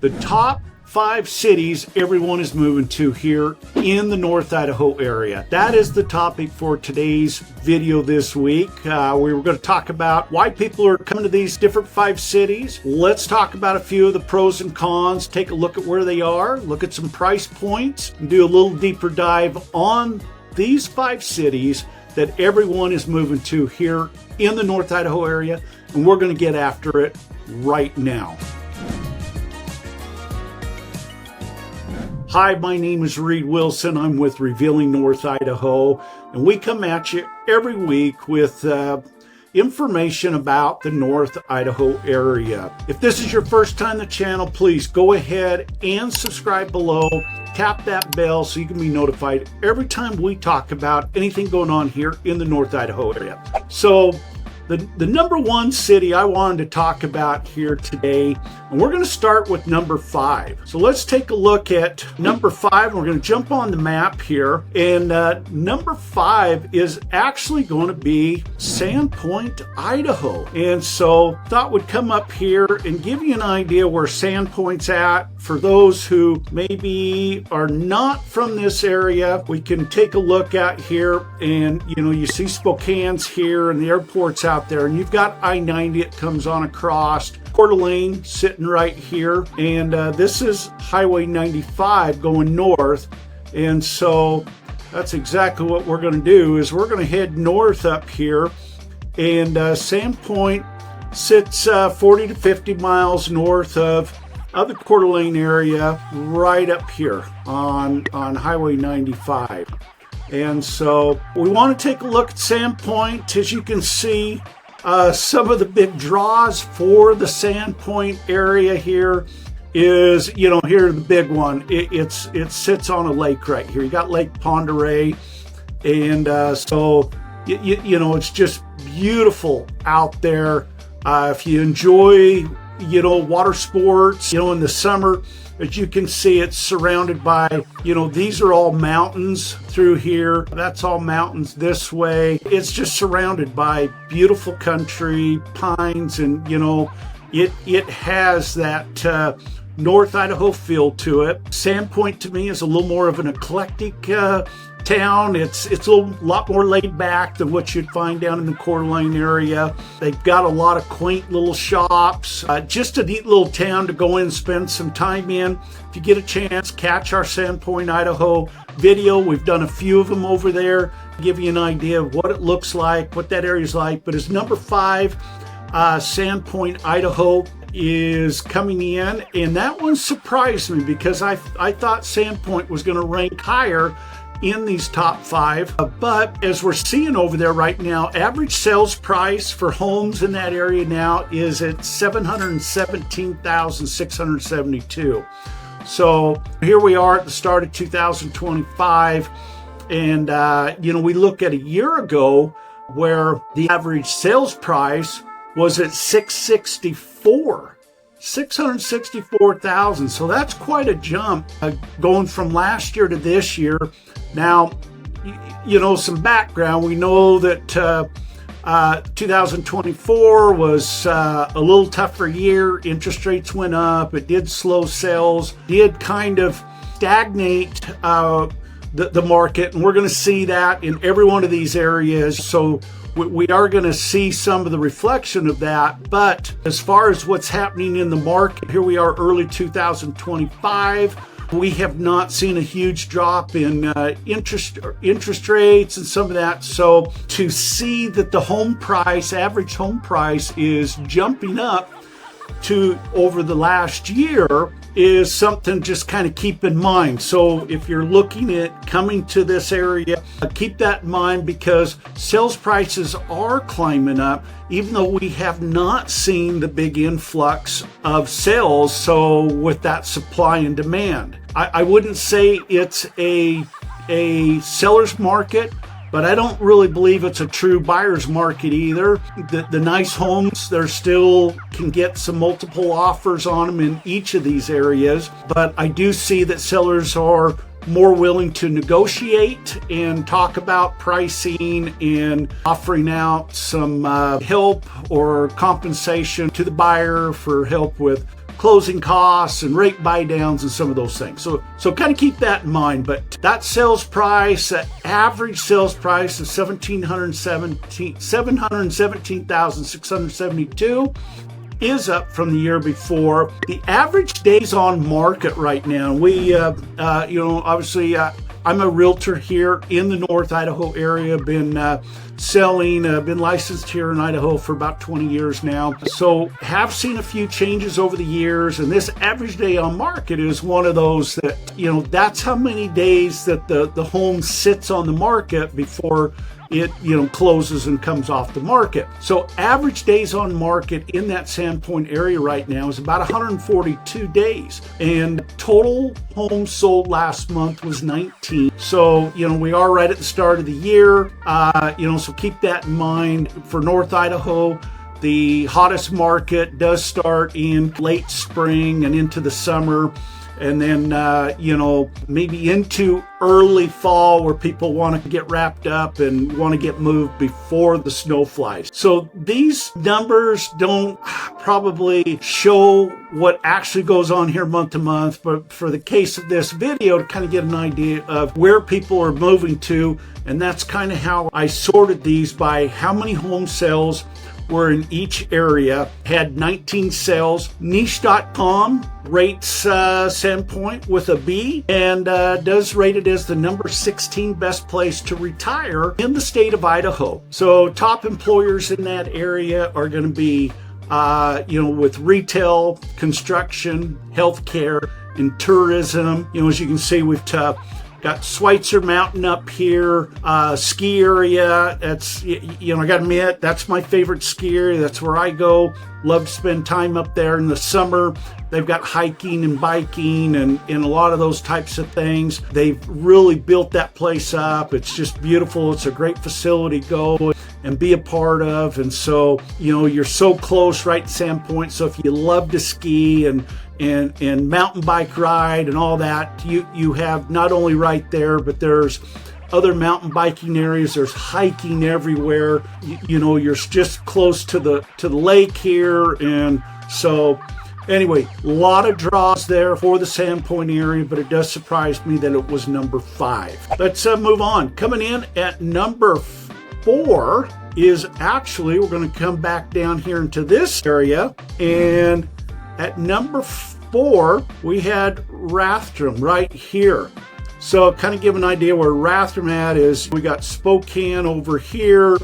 The top 5 cities everyone is moving to here in the North Idaho area. That is the topic for today's video this week. We were going to talk about why people are coming to these different 5 cities. Let's talk about a few of the pros and cons, take a look at where they are, look at some price points, and do a little deeper dive on these 5 cities that everyone is moving to here in the North Idaho area, and we're going to get after it right now. Hi, my name is Reed Wilson. I'm with Revealing North Idaho, and we come at you every week with information about the North Idaho area. If this is your first time on the channel, please go ahead and subscribe below. Tap that bell so you can be notified every time we talk about anything going on here in the North Idaho area. So the number 1 city I wanted to talk about here today, and we're going to start with number 5. So let's take a look at number 5. We're going to jump on the map here, and number 5 is actually going to be Sandpoint, Idaho. And so thought we'd come up here and give you an idea where Sandpoint's at. For those who maybe are not from this area, we can take a look at here, and you see Spokane's here and the airport's out there, and you've got I-90 that comes on across, Coeur d'Alene sitting right here, and this is Highway 95 going north. And so that's exactly what we're going to do, is we're going to head north up here, and Sandpoint sits 40 to 50 miles north of the Coeur d'Alene area, right up here on Highway 95. And so we want to take a look at Sandpoint. As you can see, some of the big draws for the Sandpoint area here is, here's the big one. It sits on a lake right here. You got Lake Pend Oreille, and so it's just beautiful out there. If you enjoy water sports, in the summer, as you can see, it's surrounded by, these are all mountains through here. That's all mountains this way. It's just surrounded by beautiful country, pines, and, it has that North Idaho feel to it. Sandpoint to me is a little more of an eclectic town. It's a lot more laid back than what you'd find down in the Coeur d'Alene area. They've got a lot of quaint little shops. Just a neat little town to go in and spend some time in. If you get a chance, catch our Sandpoint, Idaho video. We've done a few of them over there to give you an idea of what it looks like, what that area's like. But as number 5, Sandpoint, Idaho is coming in, and that one surprised me because I thought Sandpoint was going to rank higher in these top 5, but as we're seeing over there right now, average sales price for homes in that area now is at $717,672. So here we are at the start of 2025, and we look at a year ago where the average sales price was at $664,000. So that's quite a jump going from last year to this year. Now, some background. We know that 2024 was a little tougher year. Interest rates went up. It did slow sales, did kind of stagnate the market. And we're going to see that in every one of these areas. So we are going to see some of the reflection of that. But as far as what's happening in the market, here we are early 2025. We have not seen a huge drop in interest rates and some of that. So to see that the average home price is jumping up to over the last year is something just kind of keep in mind. So if you're looking at coming to this area, keep that in mind, because sales prices are climbing up, even though we have not seen the big influx of sales. So with that supply and demand, I wouldn't say it's a seller's market, but I don't really believe it's a true buyer's market either. The nice homes, there still can get some multiple offers on them in each of these areas, but I do see that sellers are more willing to negotiate and talk about pricing and offering out some help or compensation to the buyer for help with closing costs and rate buy downs and some of those things. So kind of keep that in mind. But that sales price, that average sales price of $717,672 is up from the year before. The average days on market right now, we, obviously, I'm a realtor here in the North Idaho area. Been been licensed here in Idaho for about 20 years now. So have seen a few changes over the years, and this average day on market is one of those that, that's how many days that the home sits on the market before it closes and comes off the market. So average days on market in that Sandpoint area right now is about 142 days, and total homes sold last month was 19. So we are right at the start of the year, so keep that in mind. For North Idaho, the hottest market does start in late spring and into the summer, and then, maybe into early fall, where people want to get wrapped up and want to get moved before the snow flies. So these numbers don't probably show what actually goes on here month to month, but for the case of this video, to kind of get an idea of where people are moving to, and that's kind of how I sorted these by how many home sales were in each area. Had 19 sales. Niche.com rates Sandpoint with a B, and does rate it as the number 16 best place to retire in the state of Idaho. So top employers in that area are going to be with retail, construction, healthcare, and tourism. As you can see, we've got Schweitzer Mountain up here, ski area. That's, I gotta admit, that's my favorite ski area. That's where I go. Love to spend time up there in the summer. They've got hiking and biking and a lot of those types of things. They've really built that place up. It's just beautiful. It's a great facility to go and be a part of. And so, you're so close right to Sandpoint. So if you love to ski and mountain bike ride and all that, you have not only right there, but there's other mountain biking areas. There's hiking everywhere. You're just close to the lake here. And so anyway, a lot of draws there for the Sandpoint area, but it does surprise me that it was number 5. Let's move on. Coming in at number 4 is actually, we're going to come back down here into this area, and at number 4, we had Rathdrum right here. So kind of give an idea where Rathdrum at is. We got Spokane over here.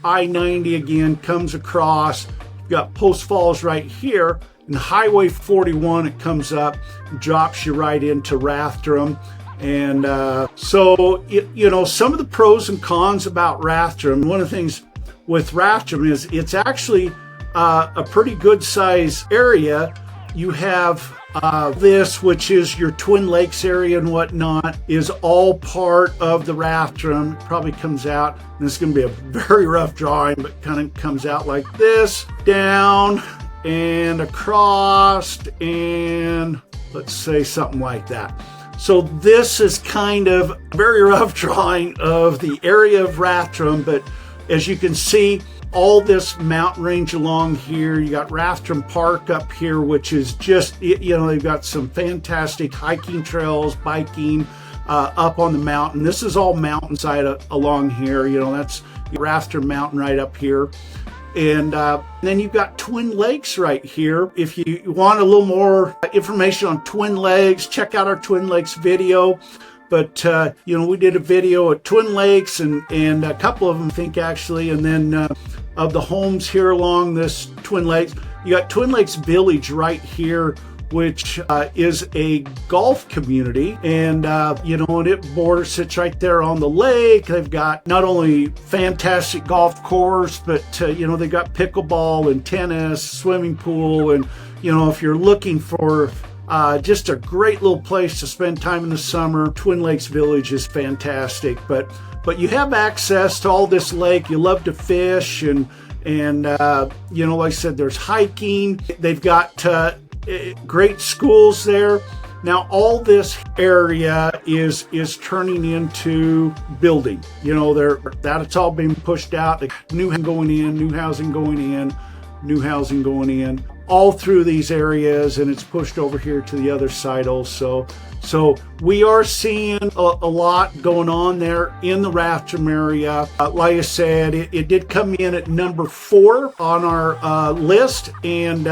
I-90 again comes across. We've got Post Falls right here. And Highway 41, it comes up, drops you right into Rathdrum. And so, some of the pros and cons about Rathdrum. One of the things with Rathdrum is it's actually a pretty good size area. You have this, which is your Twin Lakes area and whatnot, is all part of the Rathdrum. Probably comes out, and it's going to be a very rough drawing, but kind of comes out like this, down and across, and let's say something like that. So this is kind of a very rough drawing of the area of Rathdrum, but as you can see, all this mountain range along here. You got Rathdrum Park up here, which is just, they've got some fantastic hiking trails, biking up on the mountain. This is all mountainside along here. That's Rathdrum Mountain right up here. And then you've got Twin Lakes right here. If you want a little more information on Twin Lakes, check out our Twin Lakes video. But, we did a video at Twin Lakes and a couple of them, I think, actually. And then of the homes here along this Twin Lakes, you got Twin Lakes Village right here, which is a golf community. And, and it sits right there on the lake. They've got not only fantastic golf course, but, they've got pickleball and tennis, swimming pool. And, if you're looking for just a great little place to spend time in the summer, Twin Lakes Village is fantastic. But you have access to all this lake. You love to fish and like I said, there's hiking. They've got great schools there. Now all this area is turning into building. It's all being pushed out. New housing going in, new housing going in, new housing going in. all through these areas, and it's pushed over here to the other side also. So we are seeing a lot going on there in the Rathdrum area. Like I said, it did come in at number 4 on our list, and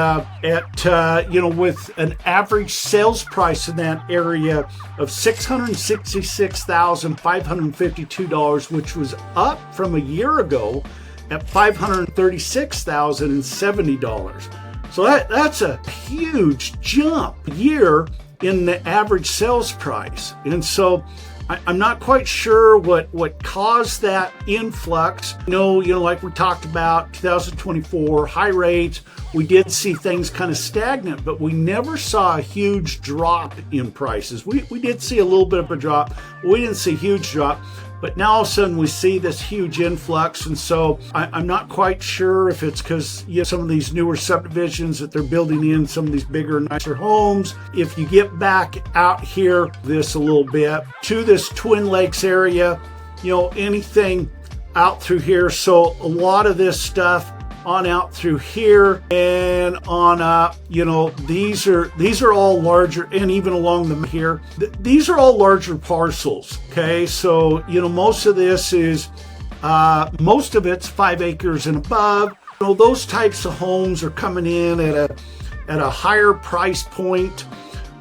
with an average sales price in that area of $666,552, which was up from a year ago at $536,070. So that's a huge jump year in the average sales price. And so I'm not quite sure what caused that influx. Like we talked about 2024, high rates. We did see things kind of stagnant, but we never saw a huge drop in prices. We did see a little bit of a drop, but we didn't see a huge drop. But now all of a sudden we see this huge influx, and so I'm not quite sure if it's because some of these newer subdivisions that they're building in some of these bigger, nicer homes. If you get back out here this a little bit to this Twin Lakes area, anything out through here. So a lot of this stuff on out through here and on up, these are all larger, and even along the here, these are all larger parcels. Okay, so most of this is most of it's 5 acres and above. Those types of homes are coming in at a higher price point.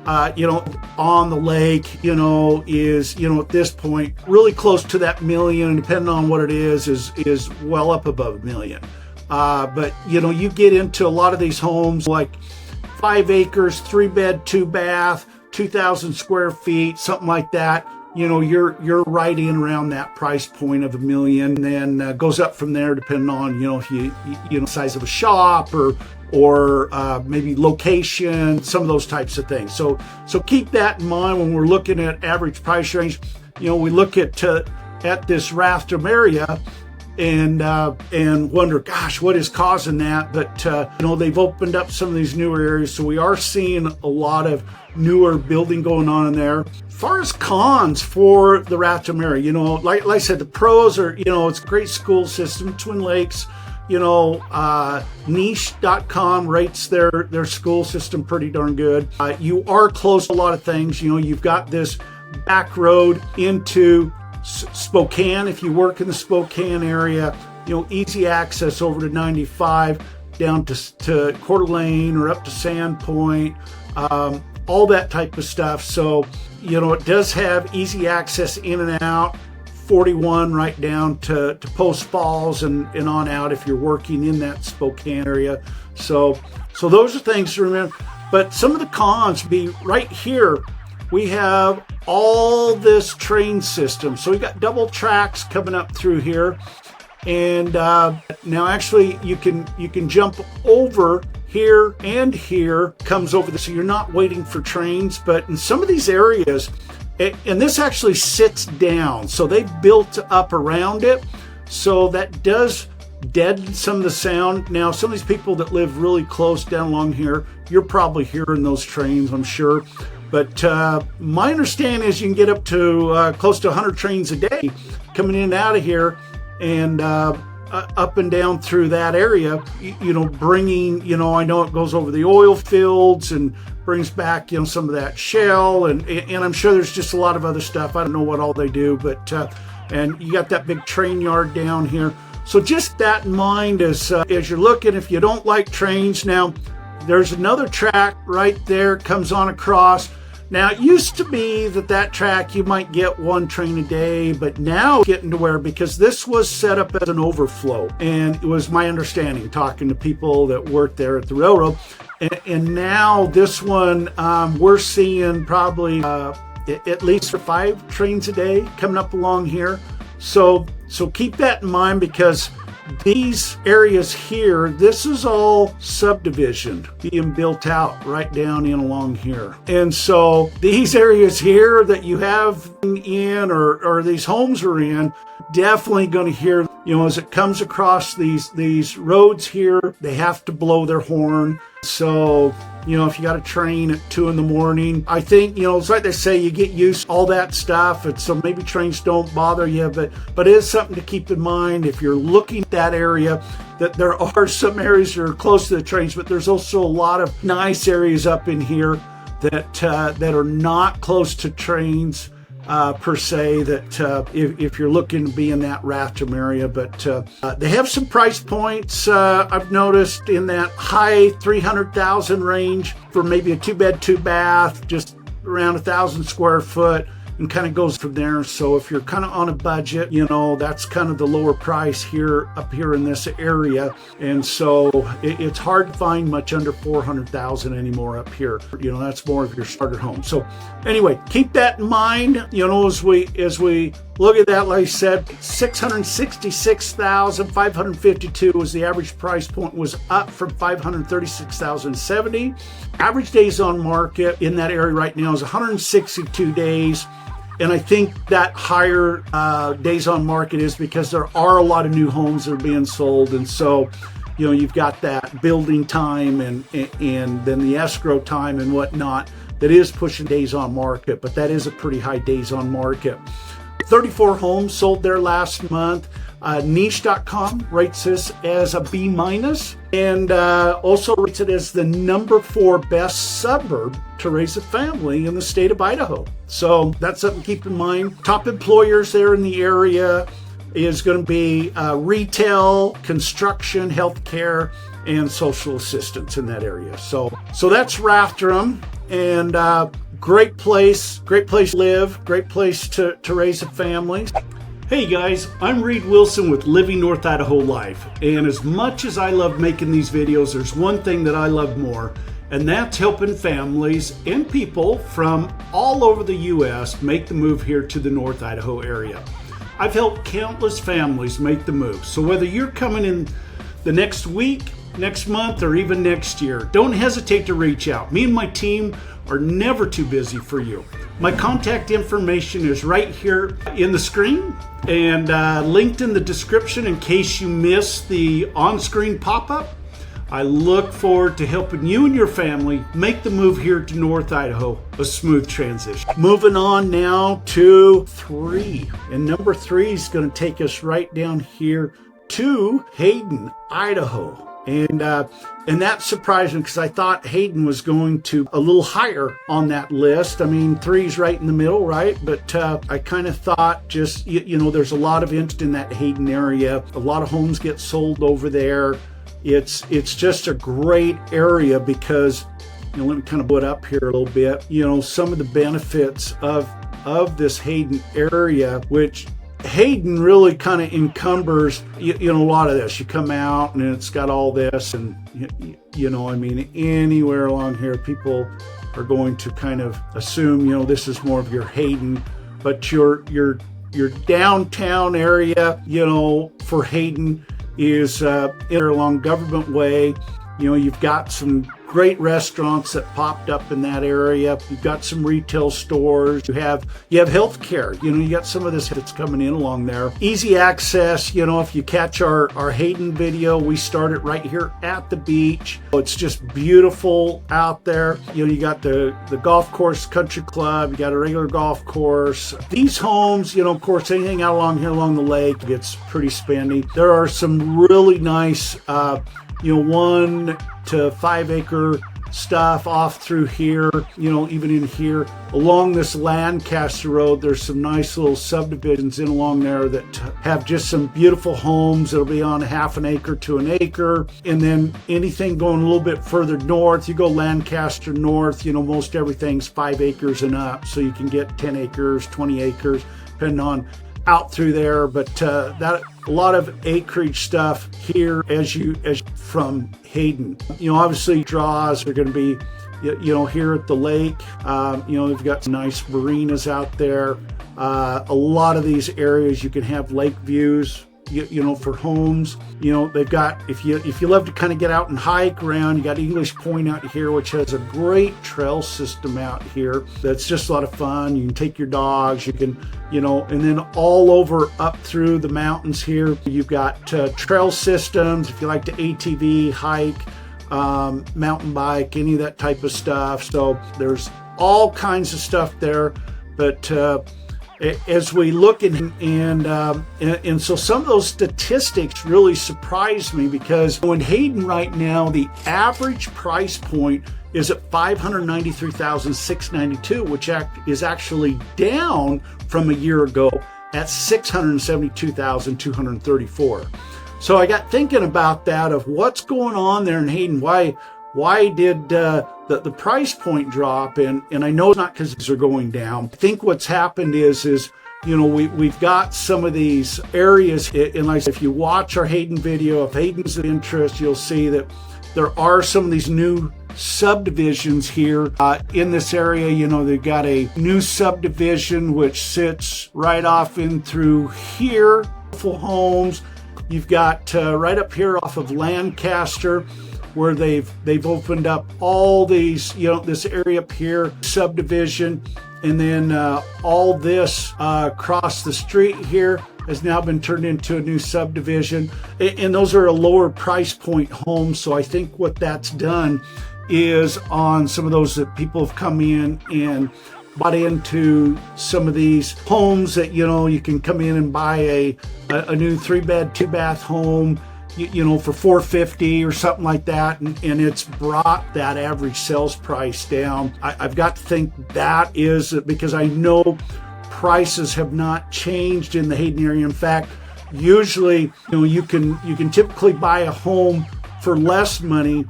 On the lake, is at this point really close to that million, depending on what it is well up above $1 million. But you get into a lot of these homes like 5 acres, 3-bed, 2-bath, 2,000 square feet, something like that. You're right in around that price point of $1 million, and then goes up from there depending on if you size of a shop or maybe location, some of those types of things. So keep that in mind when we're looking at average price range. We look at this Rathdrum area and wonder, gosh, what is causing that? But they've opened up some of these newer areas, so we are seeing a lot of newer building going on in there. As far as cons for the Rathdrum area, like I said, the pros are, it's a great school system. Twin Lakes, niche.com rates their school system pretty darn good. You are close to a lot of things. You've got this back road into Spokane. If you work in the Spokane area, easy access over to 95 down to Coeur d'Alene or up to Sandpoint, all that type of stuff. So it does have easy access in and out. 41 right down to Post Falls and on out if you're working in that Spokane area. So those are things to remember. But some of the cons be right here. We have all this train system. So we got double tracks coming up through here. And now actually you can jump over here and here, comes over this, so you're not waiting for trains. But in some of these areas, and this actually sits down, so they built up around it, so that does deaden some of the sound. Now, some of these people that live really close down along here, you're probably hearing those trains, I'm sure. But my understanding is you can get up to close to 100 trains a day coming in and out of here, and up and down through that area, bringing, I know it goes over the oil fields and brings back, some of that shell, and I'm sure there's just a lot of other stuff. I don't know what all they do, but and you got that big train yard down here. So just that in mind as you're looking, if you don't like trains. Now, there's another track right there, comes on across. Now, it used to be that track, you might get 1 train a day, but now it's getting to where, because this was set up as an overflow, and it was my understanding, talking to people that worked there at the railroad, and now this one, we're seeing probably at least 5 trains a day coming up along here. So keep that in mind, because these areas here, this is all subdivision being built out right down in along here. And so these areas here that you have in or these homes are in, definitely going to hear, as it comes across these roads here, they have to blow their horn. So if you got a train at 2 in the morning. I think, it's like they say, you get used to all that stuff, and so maybe trains don't bother you, but it is something to keep in mind if you're looking at that area, that there are some areas that are close to the trains, but there's also a lot of nice areas up in here that are not close to trains per se, that if you're looking to be in that Rathdrum area. But they have some price points I've noticed in that high 300,000 range for maybe a 2-bed, 2-bath, just around 1,000 square foot, and kind of goes from there. So if you're kind of on a budget, that's kind of the lower price up here in this area. And so it's hard to find much under 400,000 anymore up here. That's more of your starter home. So anyway, keep that in mind, as we look at that. Like I said, 666,552 was the average price point, was up from 536,070. Average days on market in that area right now is 162 days. And I think that higher days on market is because there are a lot of new homes that are being sold. And so, you've got that building time and then the escrow time and whatnot that is pushing days on market. But that is a pretty high days on market. 34 homes sold there last month. Niche.com rates this as a B-, and also rates it as the number 4 best suburb to raise a family in the state of Idaho. So that's something to keep in mind. Top employers there in the area is going to be retail, construction, healthcare, and social assistance in that area. So that's Rathdrum, and great place to live, great place to raise a family. Hey guys, I'm Reed Wilson with Living North Idaho Life, and as much as I love making these videos, there's one thing that I love more, and that's helping families and people from all over the U.S. make the move here to the North Idaho area. I've helped countless families make the move, so whether you're coming in the next week, next month, or even next year, don't hesitate to reach out. Me and my team are never too busy for you. My contact information is right here in the screen and linked in the description in case you miss the on-screen pop-up. I look forward to helping you and your family make the move here to North Idaho a smooth transition. Moving on now to 3. And number 3 is going to take us right down here to Hayden, Idaho. And that surprised me because I thought Hayden was going to a little higher on that list. I mean, 3's right in the middle, right? But I kind of thought just, there's a lot of interest in that Hayden area. A lot of homes get sold over there. It's just a great area because, let me kind of put up here a little bit. Some of the benefits of this Hayden area, which Hayden really kind of encumbers, a lot of this. You come out and it's got all this, and anywhere along here, people are going to kind of assume, this is more of your Hayden, but your downtown area, for Hayden is along Government Way. You've got some great restaurants that popped up in that area. You've got some retail stores. You have healthcare. You got some of this that's coming in along there. Easy access. If you catch our Hayden video, we started right here at the beach. It's just beautiful out there. You got the golf course, country club. You got a regular golf course. These homes, of course, anything out along here along the lake gets pretty spendy. There are some really nice 1 to 5 acre stuff off through here, even in here. Along this Lancaster Road, there's some nice little subdivisions in along there that have just some beautiful homes that'll be on 1/2 acre to 1 acre. And then anything going a little bit further north, you go Lancaster North, most everything's 5 acres and up. So you can get 10 acres, 20 acres, depending on out through there. But that a lot of acreage stuff here as you from Hayden. Obviously draws are going to be, here at the lake. They've got some nice marinas out there. A lot of these areas you can have lake views. For homes, they've got, if you love to kind of get out and hike around, you got English Point out here, which has a great trail system out here. That's just a lot of fun. You can take your dogs, you can, and then all over up through the mountains here, you've got trail systems. If you like to ATV, hike, mountain bike, any of that type of stuff. So there's all kinds of stuff there. But as we look and so some of those statistics really surprised me, because in Hayden right now, the average price point is at $593,692, which is actually down from a year ago at $672,234. So I got thinking about that, of what's going on there in Hayden. Why did the price point drop? And I know it's not because these are going down. I think what's happened is we've got some of these areas, and like if you watch our Hayden video, if Hayden's of interest, you'll see that there are some of these new subdivisions here in this area. They've got a new subdivision which sits right off in through here, beautiful homes. You've got right up here off of Lancaster, where they've opened up all these, this area up here, subdivision, and then all this across the street here has now been turned into a new subdivision, and those are a lower price point homes. So I think what that's done is, on some of those that people have come in and bought into some of these homes, that you can come in and buy a new 3-bed 2-bath home for $450 or something like that, and it's brought that average sales price down. I've got to think that is because I know prices have not changed in the Hayden area. In fact, usually you can typically buy a home for less money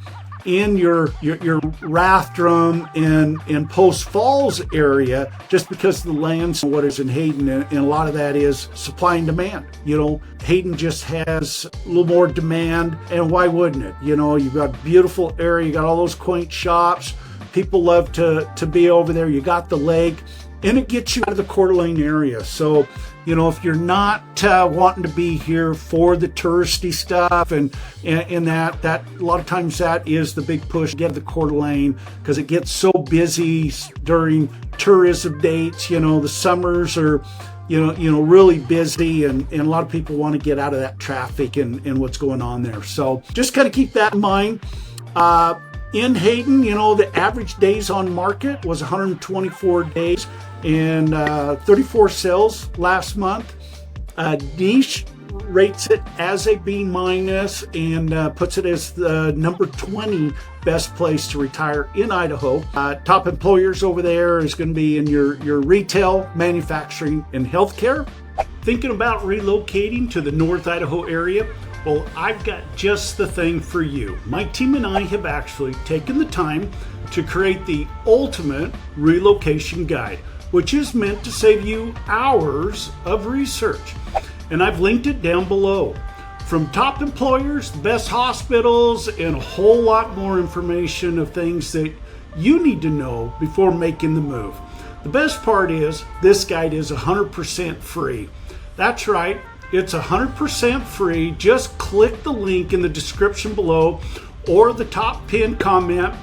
in your Rathdrum and Post Falls area, just because the land's what is in Hayden, and a lot of that is supply and demand. Hayden just has a little more demand, and why wouldn't it? You've got a beautiful area, you got all those quaint shops, people love to be over there, you got the lake, and it gets you out of the Coeur d'Alene area. So if you're not wanting to be here for the touristy stuff and that a lot of times that is the big push, get to the Coeur d'Alene, because it gets so busy during tourism dates. The summers are really busy, and a lot of people want to get out of that traffic and what's going on there. So just kind of keep that in mind. In Hayden, the average days on market was 124 days, and 34 sales last month. Niche rates it as a B- and puts it as the number 20 best place to retire in Idaho. Top employers over there is going to be in your retail, manufacturing, and healthcare. Thinking about relocating to the North Idaho area? Well, I've got just the thing for you. My team and I have actually taken the time to create the ultimate relocation guide, which is meant to save you hours of research. And I've linked it down below. From top employers, the best hospitals, and a whole lot more information of things that you need to know before making the move. The best part is this guide is 100% free. That's right, it's 100% free. Just click the link in the description below or the top pinned comment.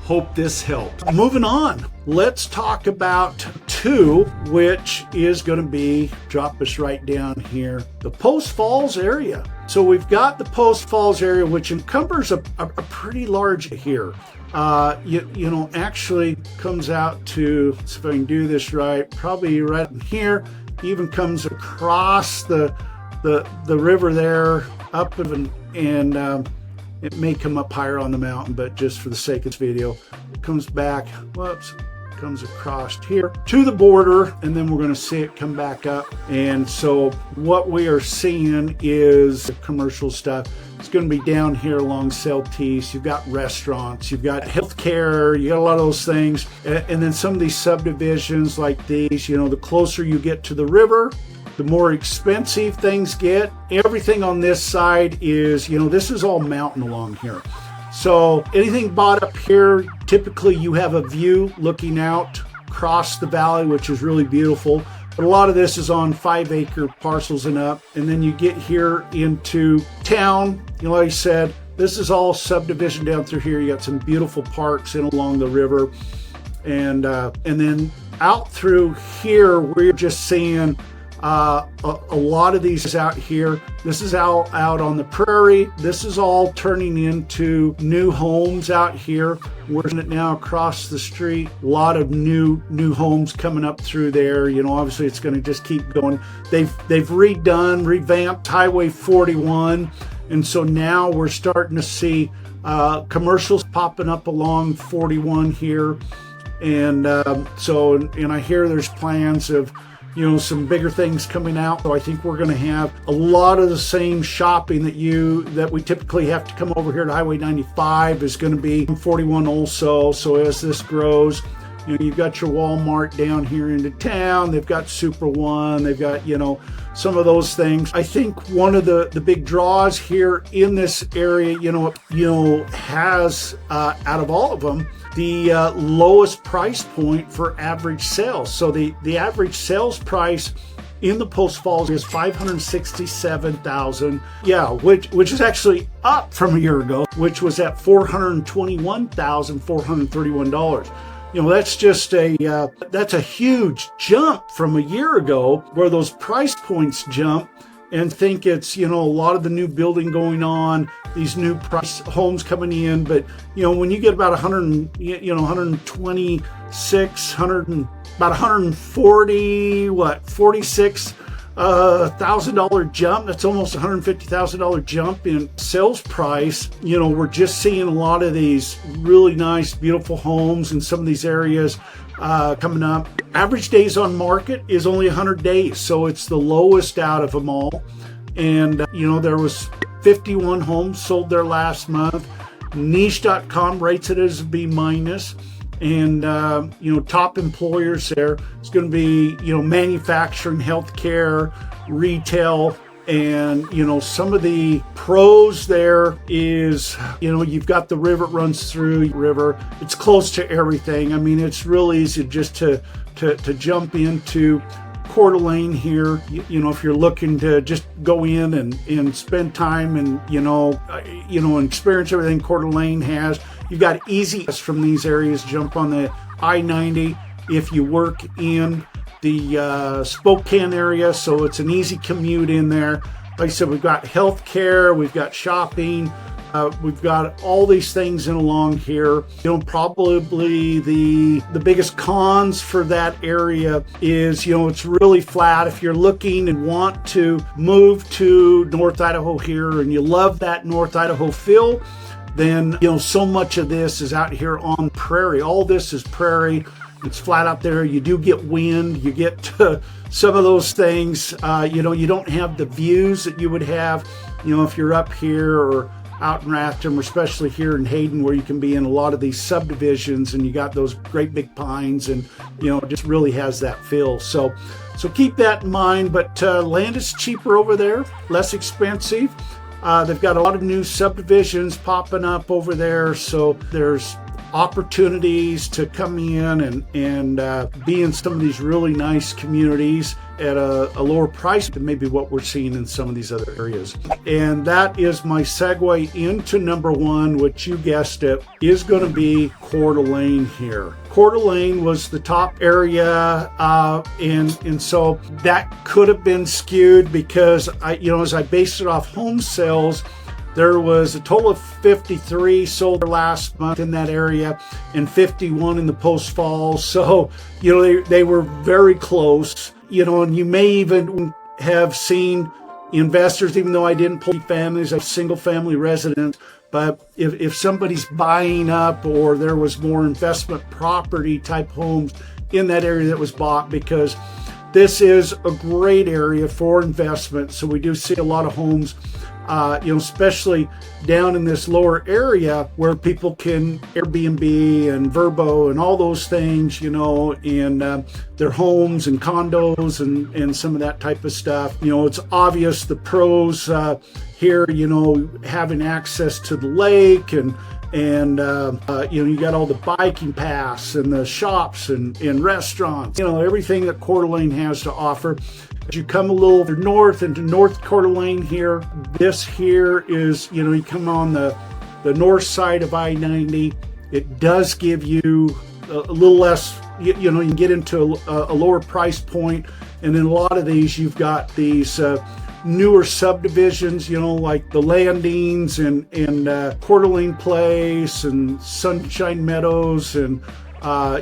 Hope this helped. Moving on, let's talk about 2, which is going to be, drop us right down here, the Post Falls area. So we've got the Post Falls area, which encumbers a pretty large here. Actually comes out to, let's see if I can do this right, probably right in here, even comes across the river there, up and it may come up higher on the mountain, but just for the sake of this video, it comes back, comes across here to the border, and then we're going to see it come back up. And so what we are seeing is commercial stuff. It's going to be down here along Celtice. You've got restaurants, you've got healthcare, you got a lot of those things. And then some of these subdivisions like these, the closer you get to the river, the more expensive things get. Everything on this side is, this is all mountain along here. So anything bought up here, typically you have a view looking out across the valley, which is really beautiful. But a lot of this is on 5-acre parcels and up. And then you get here into town. Like I said, this is all subdivision down through here. You got some beautiful parks in along the river. And then out through here, we're just seeing a lot of these out here. This is out on the prairie. This is all turning into new homes out here. We're seeing it now across the street. A lot of new homes coming up through there. You know, obviously it's going to just keep going. They've revamped Highway 41, and so now we're starting to see commercials popping up along 41 here. And and I hear there's plans of, you know, some bigger things coming out. So I think we're going to have a lot of the same shopping that we typically have to come over here to Highway 95 is going to be 41 also. So as this grows, you know, you've got your Walmart down here into town. They've got Super One. They've got, you know, some of those things. I think one of the big draws here in this area, has out of all of them, the lowest price point for average sales. So the average sales price in the Post Falls is $567,000. Yeah, which is actually up from a year ago, which was at $421,431. You know, that's just that's a huge jump from a year ago, where those price points jump. And think it's, you know, a lot of the new building going on, these new price homes coming in. But, you know, when you get about 126, about 140, $46,000 jump. That's almost $150,000 jump in sales price. You know, we're just seeing a lot of these really nice, beautiful homes in some of these areas coming up. Average days on market is only 100 days, so it's the lowest out of them all. And there was 51 homes sold there last month. Niche.com rates it as a B minus. And top employers there is going to be manufacturing, healthcare, retail. And, some of the pros there is, you've got the river, it runs through the river. It's close to everything. I mean, it's real easy just to jump into Coeur d'Alene here. If you're looking to just go in and spend time and, and experience everything Coeur d'Alene has. You've got easy from these areas, jump on the I-90 if you work in the Spokane area, so it's an easy commute in there. Like I said, we've got healthcare, we've got shopping, we've got all these things in along here. Probably the biggest cons for that area is, it's really flat. If you're looking and want to move to North Idaho here and you love that North Idaho feel, then, so much of this is out here on prairie. All this is prairie. It's flat out there. You do get wind. You get some of those things. You don't have the views that you would have, if you're up here or out in Rathdrum, especially here in Hayden, where you can be in a lot of these subdivisions and you got those great big pines, and it just really has that feel. So keep that in mind. But land is cheaper over there, less expensive. They've got a lot of new subdivisions popping up over there, so there's opportunities to come in and be in some of these really nice communities at a lower price than maybe what we're seeing in some of these other areas. And that is my segue into number one, which you guessed it, is going to be Coeur d'Alene here. Coeur d'Alene was the top area, and so that could have been skewed because as I based it off home sales, there was a total of 53 sold last month in that area and 51 in the Post Falls. So, they were very close, and you may even have seen investors, even though I didn't pull families, a single family residence. But if somebody's buying up, or there was more investment property type homes in that area that was bought, because this is a great area for investment. So we do see a lot of homes, especially down in this lower area where people can Airbnb and Vrbo and all those things, in their homes and condos and some of that type of stuff. It's obvious the pros here, having access to the lake and you got all the biking paths and the shops and restaurants, everything that Coeur d'Alene has to offer. As you come a little north into North Coeur d'Alene here, this here is, you come on the north side of I-90. It does give you a little less, you can get into a lower price point And in a lot of these, you've got these newer subdivisions, you know, like the Landings and Coeur d'Alene Place and Sunshine Meadows, and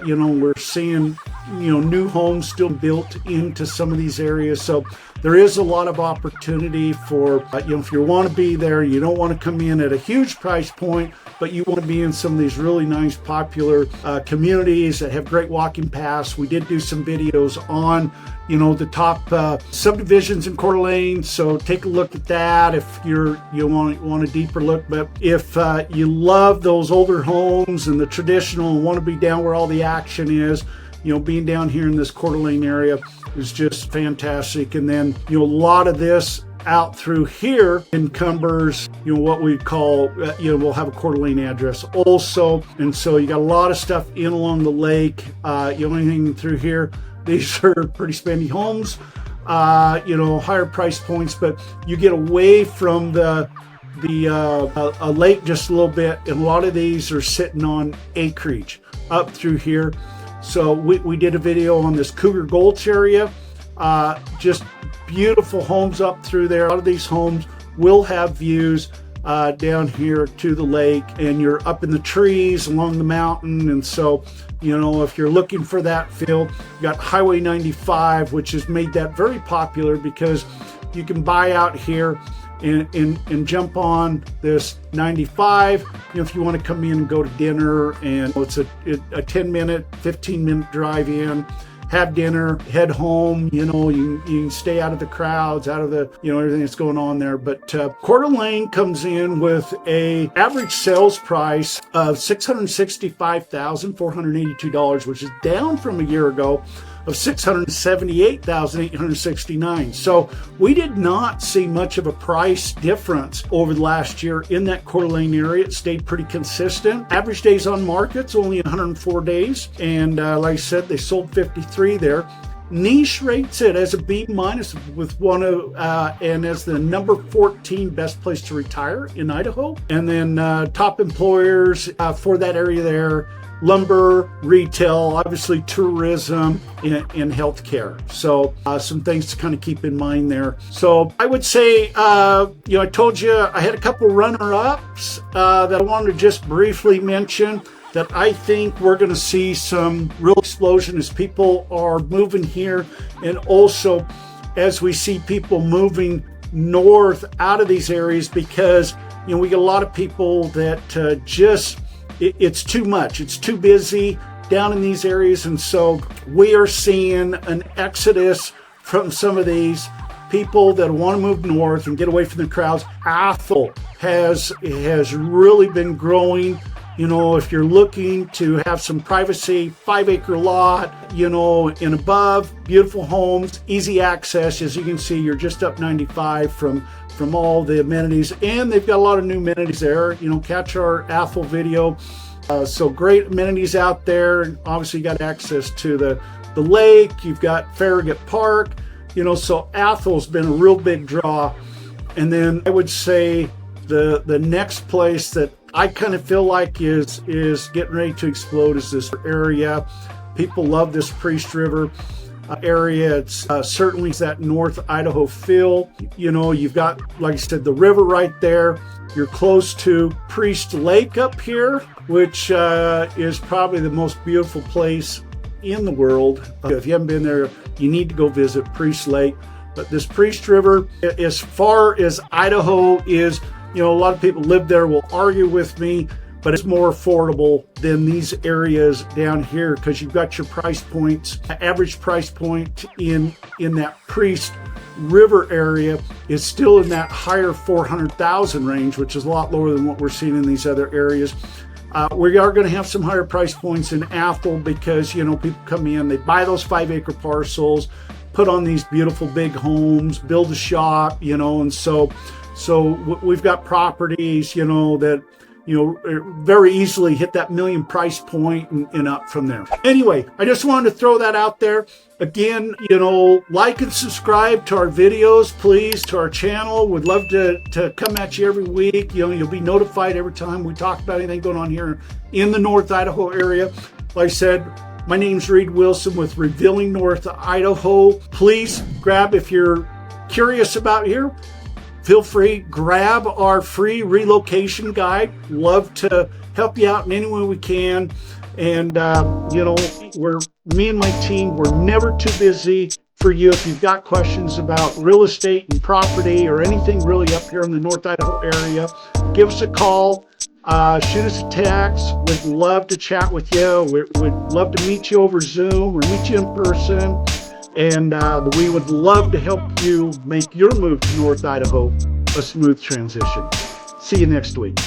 you know, we're seeing, you know, new homes still built into some of these areas. So there is a lot of opportunity for, you know, if you want to be there, you don't want to come in at a huge price point, but you want to be in some of these really nice, popular communities that have great walking paths. We did do some videos on, you know, the top subdivisions in Coeur d'Alene, so take a look at that if you want a deeper look. But if you love those older homes and the traditional and want to be down where all the action is, you know, being down here in this Coeur d'Alene area is just fantastic. And then, you know, a lot of this out through here encumbers, you know, what we call, you know, we'll have a Coeur d'Alene address also. And so you got a lot of stuff in along the lake. You know, anything through here, these are pretty spendy homes, you know, higher price points, but you get away from a lake just a little bit. And a lot of these are sitting on acreage up through here. So we did a video on this Cougar Gulch area, just beautiful homes up through there. A lot of these homes will have views down here to the lake, and you're up in the trees along the mountain. And so, you know, if you're looking for that feel, you got Highway 95, which has made that very popular because you can buy out here and jump on this 95, you know, if you want to come in and go to dinner, and it's a 10-minute, 15-minute drive in, have dinner, head home, you know, you can stay out of the crowds, out of the, you know, everything that's going on there. But Coeur d'Alene comes in with a average sales price of $665,482, which is down from a year ago of $678,869. So we did not see much of a price difference over the last year in that Coeur d'Alene area. It stayed pretty consistent. Average days on market's only 104 days. And like I said, they sold 53 there. Niche rates it as a B- with one of, and as the number 14 best place to retire in Idaho. And then top employers for that area there: lumber, retail, obviously tourism, and healthcare. So some things to kind of keep in mind there. So I would say, you know, I told you I had a couple runner-ups that I wanted to just briefly mention that I think we're going to see some real explosion as people are moving here, and also as we see people moving north out of these areas, because, you know, we get a lot of people that it's too much. It's too busy down in these areas. And so we are seeing an exodus from some of these people that want to move north and get away from the crowds. Athol has really been growing. You know, if you're looking to have some privacy, 5-acre lot, you know, and above, beautiful homes, easy access. As you can see, you're just up 95 from all the amenities, and they've got a lot of new amenities there. You know, catch our Athol video. So great amenities out there. And obviously you got access to the lake. You've got Farragut Park, you know, so Athol's been a real big draw. And then I would say the next place that I kind of feel like is getting ready to explode is this area. People love this Priest River area. It's certainly that North Idaho feel. You know, you've got, like I said, the river right there. You're close to Priest Lake up here, which is probably the most beautiful place in the world. If you haven't been there, you need to go visit Priest Lake. But this Priest River, as far as Idaho is, you know, a lot of people live there will argue with me, but it's more affordable than these areas down here, because you've got your price points. Average price point in that Priest River area is still in that higher 400,000 range, which is a lot lower than what we're seeing in these other areas. We are going to have some higher price points in Athol because, you know, people come in, they buy those 5-acre parcels, put on these beautiful big homes, build a shop, you know, and so we've got properties, you know, that, you know, very easily hit that $1 million price point and up from there. Anyway, I just wanted to throw that out there. Again, you know, like and subscribe to our videos, please, to our channel. We'd love to come at you every week. You know, you'll be notified every time we talk about anything going on here in the North Idaho area. Like I said, My name's Reed Wilson with Revealing North Idaho. Please grab, if you're curious about here, feel free, grab our free relocation guide. Love to help you out in any way we can. And, me and my team, we're never too busy for you. If you've got questions about real estate and property or anything really up here in the North Idaho area, give us a call, shoot us a text. We'd love to chat with you. We'd love to meet you over Zoom or meet you in person. And we would love to help you make your move to North Idaho a smooth transition. See you next week.